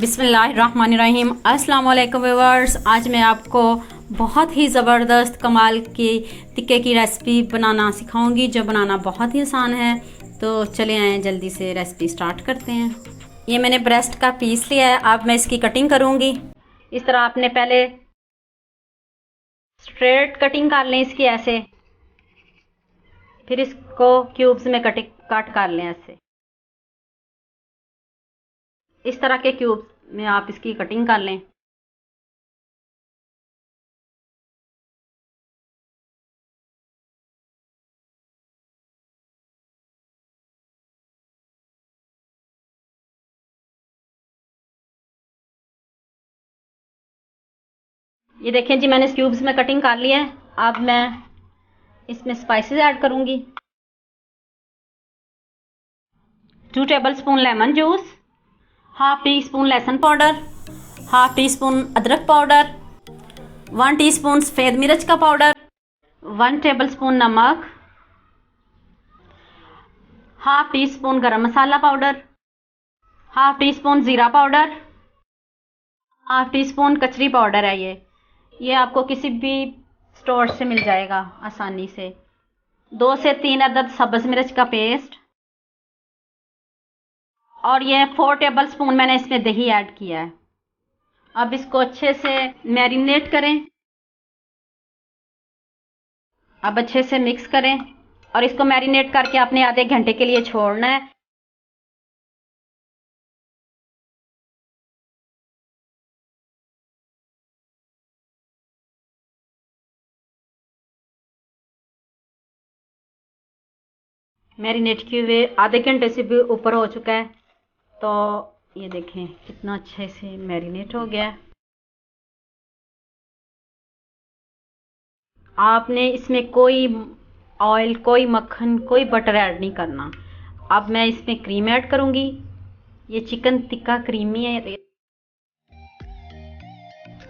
बिस्मिल्लाहिर्रहमानिर्रहीम। अस्सलाम वालेकुम व्यूअर्स। आज मैं आपको बहुत ही ज़बरदस्त कमाल की टिक्के की रेसिपी बनाना सिखाऊंगी, जो बनाना बहुत ही आसान है। तो चले आएँ जल्दी से रेसिपी स्टार्ट करते हैं। ये मैंने ब्रेस्ट का पीस लिया है। अब मैं इसकी कटिंग करूंगी। इस तरह आपने पहले स्ट्रेट कटिंग कर लें इसकी, ऐसे। फिर इसको क्यूब्स में कट कर लें ऐसे। इस तरह के क्यूब्स में आप इसकी कटिंग कर लें। ये देखें जी, मैंने क्यूब्स में कटिंग कर लिया है। अब मैं इसमें स्पाइसेस ऐड करूंगी। 2 tablespoon lemon juice, half tea spoon लहसुन पाउडर, हाफ टी स्पून अदरक पाउडर, 1 टीस्पून सफ़ेद मिर्च का पाउडर, 1 टेबलस्पून नमक, हाफ टी स्पून गरम मसाला पाउडर, हाफ टी स्पून ज़ीरा पाउडर, हाफ टी स्पून कचरी पाउडर है। ये आपको किसी भी स्टोर से मिल जाएगा आसानी से। 2 से 3 अदद सब्ज़ मिर्च का पेस्ट, और ये 4 टेबलस्पून मैंने इसमें दही ऐड किया है। अब इसको अच्छे से मैरिनेट करें। अब अच्छे से मिक्स करें और इसको मैरिनेट करके आपने आधे घंटे के लिए छोड़ना है। मैरिनेट किए हुए आधे घंटे से भी ऊपर हो चुका है। तो ये देखें कितना अच्छे से मैरिनेट हो गया है। आपने इसमें कोई ऑयल, कोई मक्खन, कोई बटर ऐड नहीं करना। अब मैं इसमें क्रीम ऐड करूंगी। ये चिकन टिक्का क्रीमी है।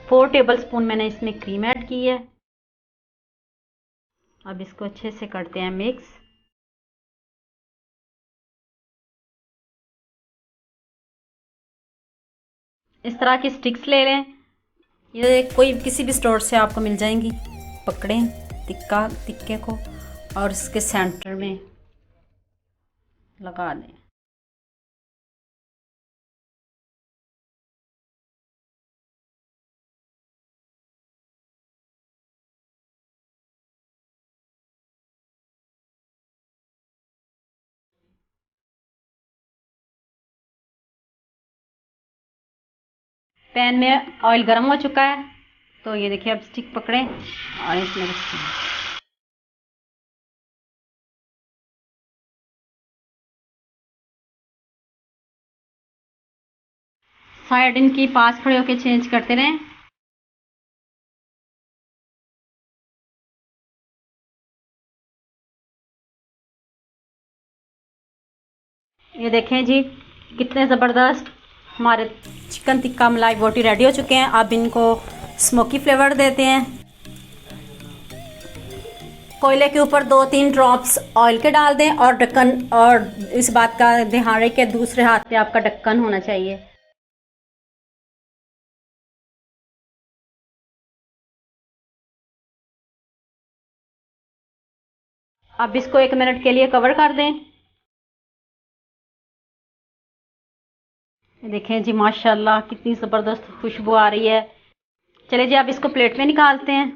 4 टेबलस्पून मैंने इसमें क्रीम ऐड की है। अब इसको अच्छे से करते हैं मिक्स। इस तरह की स्टिक्स ले लें। ये कोई किसी भी स्टोर से आपको मिल जाएंगी। पकड़ें टिक्के को और इसके सेंटर में लगा दें। पैन में ऑयल गर्म हो चुका है। तो ये देखिए, अब स्टिक पकड़ें और इसमें रखें। साइड इनकी पास खड़े होकर चेंज करते रहें। ये देखें जी, कितने ज़बरदस्त हमारे चिकन टिक्का मलाई बोटी रेडी हो चुके हैं। अब इनको स्मोकी फ्लेवर देते हैं। कोयले के ऊपर 2-3 ड्रॉप्स ऑयल के डाल दें और ढक्कन, और इस बात का ध्यान रखें कि दूसरे हाथ पे आपका ढक्कन होना चाहिए। अब इसको 1 मिनट के लिए कवर कर दें। देखें जी, माशाल्लाह कितनी ज़बरदस्त खुशबू आ रही है। चलिए जी, अब इसको प्लेट में निकालते हैं।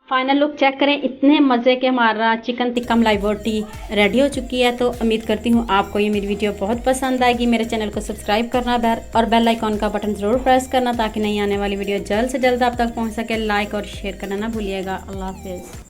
फाइनल लुक चेक करें। इतने मज़े के हमारा चिकन टिक्का मलाई बोटी रेडी हो चुकी है। तो उम्मीद करती हूँ आपको ये मेरी वीडियो बहुत पसंद आएगी। मेरे चैनल को सब्सक्राइब करना और बेल आइकॉन का बटन ज़रूर प्रेस करना, ताकि नई आने वाली वीडियो जल्द से जल्द आप तक पहुँच सके। लाइक और शेयर करना ना भूलिएगा। अल्लाह हाफिज़।